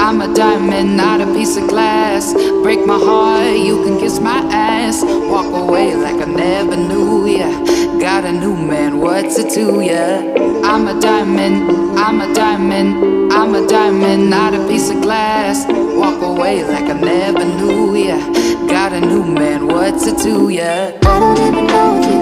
I'm a diamond, not a piece of glass. Break my heart, you can kiss my ass. Walk away like I never knew ya. Got a new man, what's it to ya? I'm a diamond, I'm a diamond, I'm a diamond, not a piece of glass. Walk away like I never knew ya. Got a new man, what's it to ya? I don't even know if you